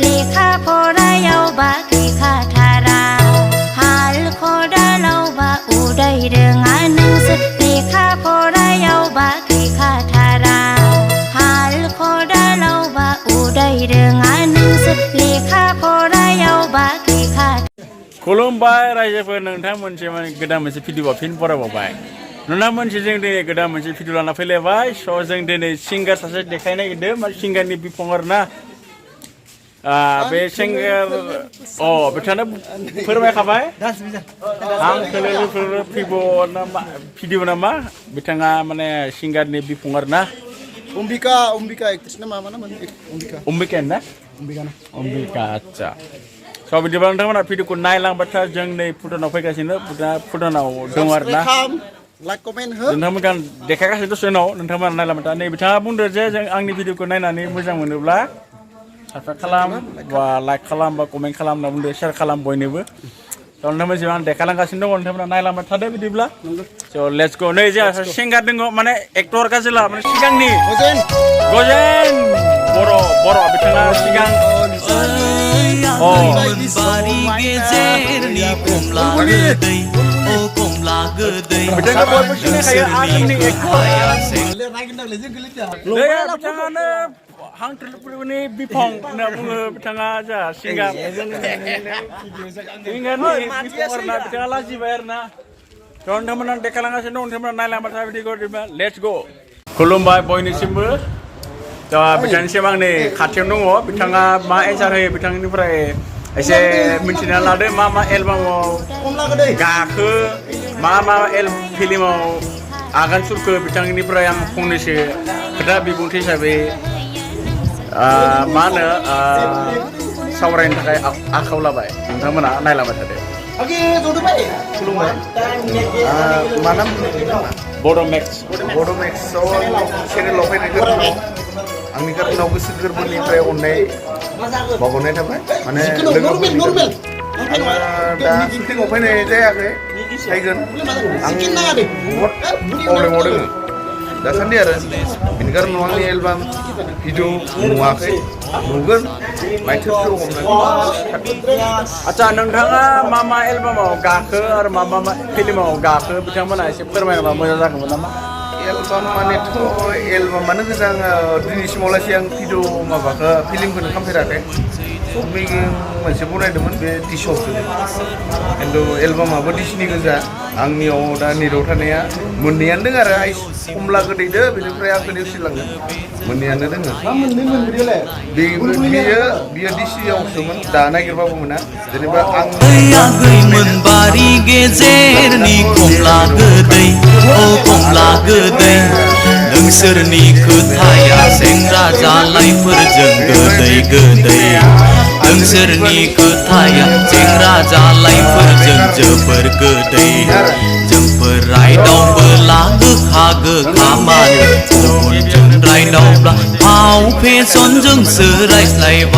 लेखा फरायाव बा गैखा थारा हाल खदालाव बा उदाय रोङा नोंसोर लेखा फरायाव बा गैखा थारा हाल खदालाव बा उदाय रोङा नोंसोर लेखा फरायाव बा गैखा खुलुमबाय रायजोफोर नोंथां मोनसे गोदान मोनसे भिडिअ फिन फरायबावबाय नोंथां मोनसे जों दिनै गोदान मोनसे भिडिअ लाना फैलायबाय स' जों दिनै सिंगार सासे देखायनो नागिरदों मा सिंगारनि बिफं आरोना बे सिंगार बिथाङानो फोरमायखाबाय आं भिडिअ नामा बिथाङा माने सिंगारनि बिफं आरोना Umbika एक्ट्रेस ना मामा ना उम्बिका ना उम्बिका आच्छा स' बिदिबा नोंथांमोना भिडिअखौ नायलांबाथाय जों नै भुटानाव फैगासिनो भुटानाव दङ आरोना लाइक कमेन्ट हो नोंथांमोन देखायगासिनो दसे उनाव नोंथांमोना नायलांबाथाय नै बिथाङा बुंदो जे जों आंनि भिडिअखौ नायनानै मोजां मोनोब्ला साबस्क्राइब खालाम बा लाइक खालाम बा कमेन्ट खालाम होनना बुंदो शेयार खालाम बयनोबो स' नोंथांमोन आं देखायलांगासिनो दङ नोंथांमोना नायलांबाय थादो बिदिब्ला स' लेट्स गो नै जोंहा सासे सिंगार दङ माने एक्टर गाजिला माने सिगांनि गजेन बर' बिथाङा सिगां बिथाङा बयबो सिनायखायो आंनि बिथाङानो हांथुलुनि बिफं होनना बुङो बिथाङा जोंहा सिंगार सिंगारनि बिफं आरोना बिथाङा लाजिबाय आरोना थ' नोंथांमोना देखायलांगासिनो दं नोंथांमोना नायलांबाय थाबाय भिडिअखौ लेट्स गो खुलुमबाय बयनिसिमबो दा बिथांनिसिम आं नै खाथियावनो दङ बिथाङा मा एन्सार होयो बिथांनिफ्राय एसे मिन्थिना लादो मा एलबामाव गाखो मा फिल्माव आगान सुरखो बिथांनिफ्राय आं फंनैसो खोथा बिबुंथि हिसाबै मा होनो सावरायनो थाखाय आखायाव लाबाय नोंथांमोना नायलांबाय थादो खुलुमबाय मा नाम बड'मेक्सआव चेनेलाव फैनायखौ आंनि गारनाव गोसो गोरबोनिफ्राय अननाय बावहरनाय थाबाय माने दा शुटिंआव फैनाय जायाखै फैगोन आं बहुद प्रब्लेमाव दङ दासान्दि आरो बेनि कारनाव आंनि एलबाम भिडिअ नुवाखै नुगोन माइथोरखौ हमनानै आच्छा नोंथाङा मा एलबामाव गाखो आरो मा फिल्माव गाखो बिथांमोना एसे फोरमायबा मोजां जागौमोन नामा एलबाम मानेथ' एलबामानो गोजा आङो दिनैसिमाव लासै आं भिडिअ माबाखौ फिल्मखौनो खालामफेराखै मेकिं मोनसे बनायदोंमोन बे डिसआवसो खिन्थु एलबामाबो डिसनि गोजा आंनियाव दा नेटआव थानाया मोननैयानो दङ आरो कमला गोदैदो बेनिफ्राय आंखौ नेवसिलाङो मोननैयानो दङ बियो डिसियावसोमोन दा नागिरबाबो मोना जेनेबा आं बारि गेजेरनि कमला गोदै कमला गोदै नोंसोरनि खोथाया सेंग्रा जालायफोरजों गोदै गोदै नोंसोरनि खोथाया सेंग्रा जालायफोरजों जोबोर गोदै जोंफोर रायदावबोला गोखा गोखा मानो गुबुनजों रायदावब्ला फाव फेसनजोंसो रायज्लायबा